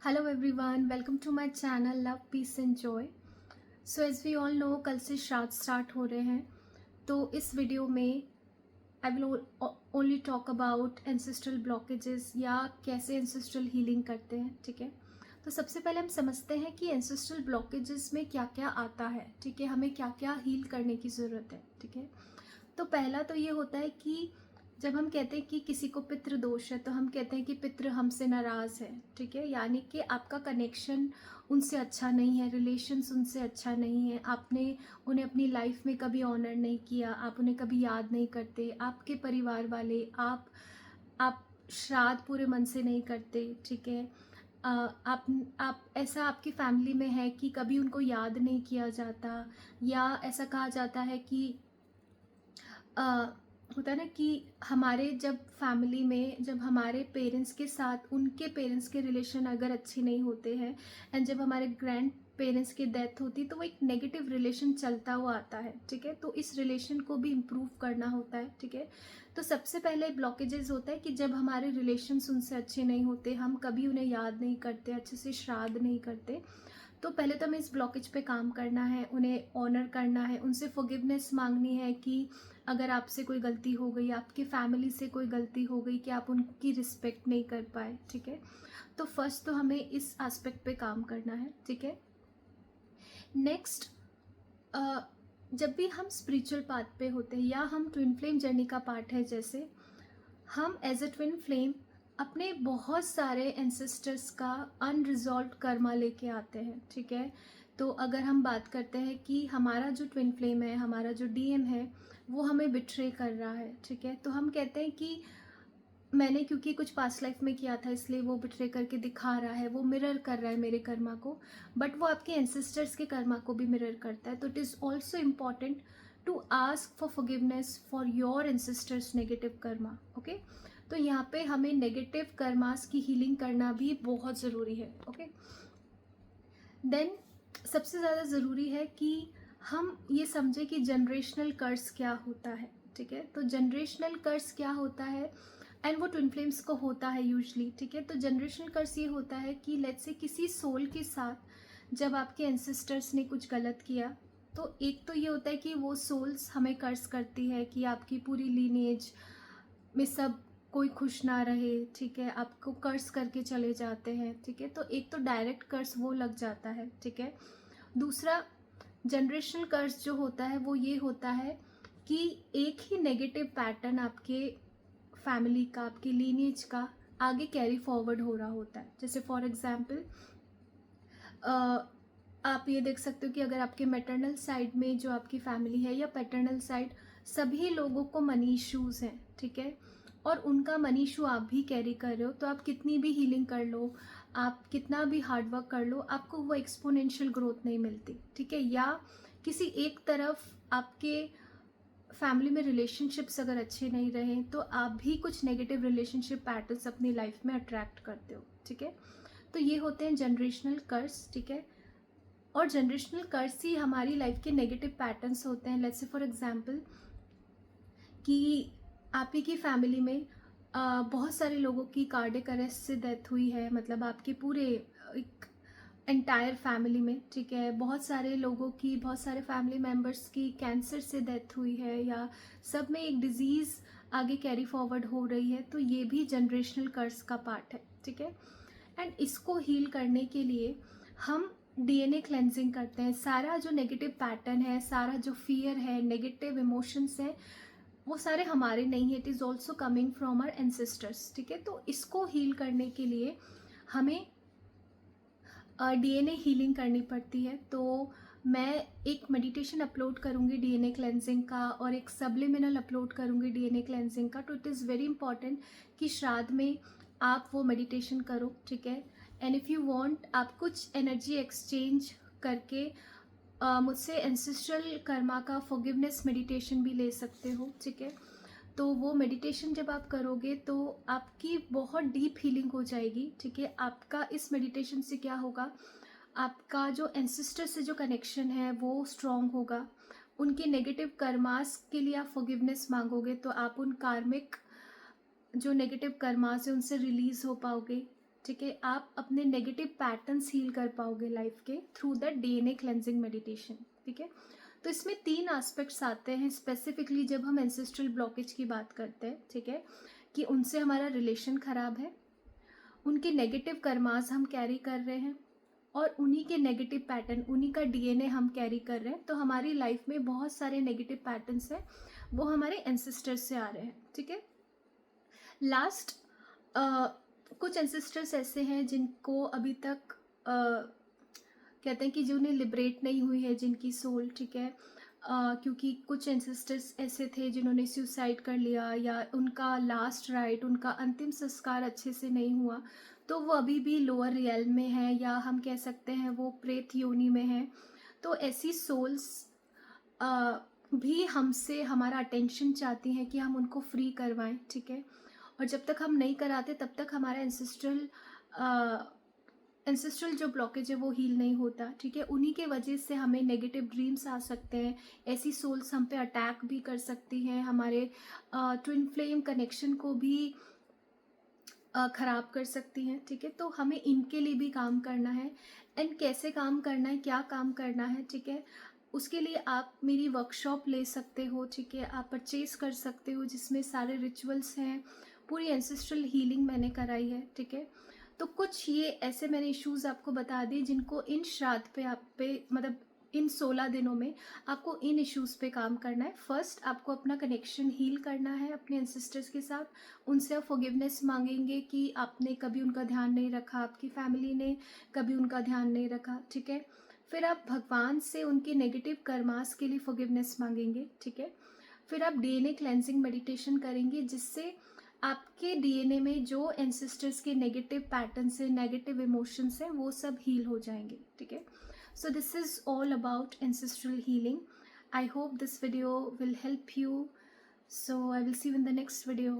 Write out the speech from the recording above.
Hello everyone, welcome to my channel love peace and joy. So as we all know, कल से श्राद्ध start हो रहे हैं। तो इस वीडियो में I will only talk about ancestral blockages या कैसे एंसेस्ट्रल हीलिंग करते हैं। ठीक है, तो सबसे पहले हम समझते हैं कि एंसेस्ट्रल ब्लॉकेजेस में क्या क्या आता है। ठीक है, हमें क्या क्या हील करने की ज़रूरत है। ठीक है, तो पहला तो ये होता है कि जब हम कहते हैं कि किसी को पितृ दोष है, तो हम कहते हैं कि पितृ हमसे नाराज़ है। ठीक है, यानी कि आपका कनेक्शन उनसे अच्छा नहीं है, रिलेशंस उनसे अच्छा नहीं है, आपने उन्हें अपनी लाइफ में कभी ऑनर नहीं किया, आप उन्हें कभी याद नहीं करते, आपके परिवार वाले आप श्राद्ध पूरे मन से नहीं करते। ठीक है, आप ऐसा आपकी फैमिली में है कि कभी उनको याद नहीं किया जाता, या ऐसा कहा जाता है कि अ, होता है ना कि हमारे जब फैमिली में जब हमारे पेरेंट्स के साथ उनके पेरेंट्स के रिलेशन अगर अच्छे नहीं होते हैं, एंड जब हमारे ग्रैंड पेरेंट्स की डेथ होती है, तो वो एक नेगेटिव रिलेशन चलता हुआ आता है। ठीक है, तो इस रिलेशन को भी इम्प्रूव करना होता है। ठीक है, तो सबसे पहले ब्लॉकेजेस होता है कि जब हमारे रिलेशंस उनसे अच्छे नहीं होते, हम कभी उन्हें याद नहीं करते, अच्छे से श्राद्ध नहीं करते, तो पहले तो हमें इस ब्लॉकेज पे काम करना है, उन्हें ऑनर करना है, उनसे फॉरगिवनेस मांगनी है कि अगर आपसे कोई गलती हो गई, आपकी फैमिली से कोई गलती हो गई कि आप उनकी रिस्पेक्ट नहीं कर पाए। ठीक है, तो फर्स्ट तो हमें इस एस्पेक्ट पे काम करना है। ठीक है, नेक्स्ट, जब भी हम स्पिरिचुअल पाथ पे होते हैं या हम ट्विन फ्लेम जर्नी का पार्ट है, जैसे हम एज अ ट्विन फ्लेम अपने बहुत सारे एंसेस्टर्स का अनरिजॉल्व कर्मा लेके आते हैं। ठीक है, तो अगर हम बात करते हैं कि हमारा जो ट्विन फ्लेम है, हमारा जो डीएम है, वो हमें बिट्रे कर रहा है। ठीक है, तो हम कहते हैं कि मैंने क्योंकि कुछ पास्ट लाइफ में किया था, इसलिए वो बिट्रे करके दिखा रहा है, वो मिरर कर रहा है मेरे कर्मा को, बट वो आपके एंसेस्टर्स के कर्मा को भी मिरर करता है। तो it is also important to ask for forgiveness for your ancestors negative karma. Okay, तो यहाँ पे हमें नेगेटिव कर्मास की हीलिंग करना भी बहुत ज़रूरी है। ओके, देन सबसे ज़्यादा ज़रूरी है कि हम ये समझें कि जनरेशनल कर्स क्या होता है। ठीक है, तो जनरेशनल कर्स क्या होता है, एंड वो ट्विन फ्लेम्स को होता है यूजली। ठीक है, तो जनरेशनल कर्स ये होता है कि लेट्स से किसी सोल के साथ जब आपके एंसेस्टर्स ने कुछ गलत किया, तो एक तो ये होता है कि वो सोल्स हमें कर्स करती है कि आपकी पूरी लीनेज में सब कोई खुश ना रहे। ठीक है, आपको कर्स करके चले जाते हैं। ठीक है, तो एक तो डायरेक्ट कर्स वो लग जाता है। ठीक है, दूसरा जनरेशनल कर्स जो होता है वो ये होता है कि एक ही नेगेटिव पैटर्न आपके फैमिली का, आपके लीनेज का आगे कैरी फॉरवर्ड हो रहा होता है। जैसे फॉर एग्जांपल, आप ये देख सकते हो कि अगर आपके मैटरनल साइड में जो आपकी फैमिली है या पैटर्नल साइड, सभी लोगों को मनी इश्यूज हैं। ठीक है, और उनका मनी इशू आप भी कैरी कर रहे हो, तो आप कितनी भी हीलिंग कर लो, आप कितना भी हार्डवर्क कर लो, आपको वो एक्सपोनेंशियल ग्रोथ नहीं मिलती। ठीक है, या किसी एक तरफ आपके फैमिली में रिलेशनशिप्स अगर अच्छे नहीं रहे, तो आप भी कुछ नेगेटिव रिलेशनशिप पैटर्न्स अपनी लाइफ में अट्रैक्ट करते हो। ठीक है, तो ये होते हैं जनरेशनल कर्स। ठीक है, और जनरेशनल कर्स ही हमारी लाइफ के नेगेटिव पैटर्न्स होते हैं। लेट्स से फॉर एग्जांपल कि आप ही की फैमिली में बहुत सारे लोगों की कार्डियक अरेस्ट से डेथ हुई है, मतलब आपके पूरे एक एंटायर फैमिली में। ठीक है, बहुत सारे लोगों की, बहुत सारे फैमिली मेम्बर्स की कैंसर से डेथ हुई है, या सब में एक डिजीज़ आगे कैरी फॉरवर्ड हो रही है, तो ये भी जनरेशनल कर्स का पार्ट है। ठीक है, एंड इसको हील करने के लिए हम डीएनए क्लेंजिंग करते हैं। सारा जो नेगेटिव पैटर्न है, सारा जो फियर है, नेगेटिव इमोशंस है, वो सारे हमारे नहीं है, it is also coming from our ancestors. ठीक है, तो इसको हील करने के लिए हमें डीएनए हीलिंग करनी पड़ती है। तो मैं एक मेडिटेशन अपलोड करूँगी डीएनए क्लेंजिंग का, और एक सब्लिमिनल अपलोड करूँगी डीएनए क्लेंजिंग का। तो इट इज़ वेरी इंपॉर्टेंट कि श्राद्ध में आप वो मेडिटेशन करो। ठीक है, एंड इफ़ यू वांट, आप कुछ एनर्जी एक्सचेंज करके मुझसे एंसेस्ट्रल कर्मा का फॉरगिवनेस मेडिटेशन भी ले सकते हो। ठीक है, तो वो मेडिटेशन जब आप करोगे तो आपकी बहुत डीप हीलिंग हो जाएगी। ठीक है, आपका इस मेडिटेशन से क्या होगा, आपका जो एंसेस्टर से जो कनेक्शन है वो स्ट्रॉन्ग होगा। उनके नेगेटिव कर्मास के लिए आप फॉरगिवनेस मांगोगे, तो आप उन कार्मिक जो नेगेटिव कर्मास है उनसे रिलीज हो पाओगे। ठीक है, आप अपने नेगेटिव पैटर्न्स हील कर पाओगे लाइफ के through the DNA cleansing meditation. ठीक है, तो इसमें 3 एस्पेक्ट्स आते हैं स्पेसिफिकली जब हम एंसेस्ट्रल ब्लॉकेज की बात करते हैं। ठीक है, कि उनसे हमारा रिलेशन ख़राब है, उनके नेगेटिव कर्मास हम कैरी कर रहे हैं, और उन्हीं के नेगेटिव पैटर्न, उन्हीं का डीएनए हम कैरी कर रहे हैं। तो हमारी लाइफ में बहुत सारे नेगेटिव पैटर्न्स हैं, वो हमारे एंसेस्टर्स से आ रहे हैं। ठीक है, लास्ट कुछ एंसेस्टर्स ऐसे हैं जिनको अभी तक कहते हैं कि जो उन्हें लिबरेट नहीं हुई है जिनकी सोल। ठीक है, क्योंकि कुछ एंसेस्टर्स ऐसे थे जिन्होंने सुसाइड कर लिया, या उनका लास्ट राइट, उनका अंतिम संस्कार अच्छे से नहीं हुआ, तो वो अभी भी लोअर रियल में है, या हम कह सकते हैं वो प्रेत योनि में है। तो ऐसी सोल्स भी हमसे हमारा अटेंशन चाहती हैं कि हम उनको फ्री करवाएं। ठीक है, और जब तक हम नहीं कराते तब तक हमारा एंसेस्ट्रल जो ब्लॉकेज है वो हील नहीं होता। ठीक है, उन्हीं के वजह से हमें नेगेटिव ड्रीम्स आ सकते हैं, ऐसी सोल्स हम पे अटैक भी कर सकती हैं, हमारे ट्विन फ्लेम कनेक्शन को भी ख़राब कर सकती हैं। ठीक है, तो हमें इनके लिए भी काम करना है। एंड कैसे काम करना है, क्या काम करना है, ठीक है, उसके लिए आप मेरी वर्कशॉप ले सकते हो। ठीक है, आप परचेज कर सकते हो, जिसमें सारे रिचुअल्स हैं, पूरी एंसेस्ट्रल हीलिंग मैंने कराई है। ठीक है, तो कुछ ये ऐसे मैंने इश्यूज़ आपको बता दिए जिनको इन श्राद्ध पे आप पे मतलब इन 16 दिनों में आपको इन इश्यूज़ पे काम करना है। फर्स्ट, आपको अपना कनेक्शन हील करना है अपने एंसेस्टर्स के साथ। उनसे आप फॉरगिवनेस मांगेंगे कि आपने कभी उनका ध्यान नहीं रखा, आपकी फैमिली ने कभी उनका ध्यान नहीं रखा। ठीक है, फिर आप भगवान से उनके नेगेटिव कर्मास के लिए फॉरगिवनेस मांगेंगे। ठीक है, फिर आप डीएनए क्लेंजिंग मेडिटेशन करेंगे, जिससे आपके डीएनए में जो एंसेस्टर्स के नेगेटिव पैटर्न्स है, नेगेटिव इमोशंस हैं, वो सब हील हो जाएंगे। ठीक है, so this is all about ancestral healing. I hope this video will help you. So I will see you in the next video.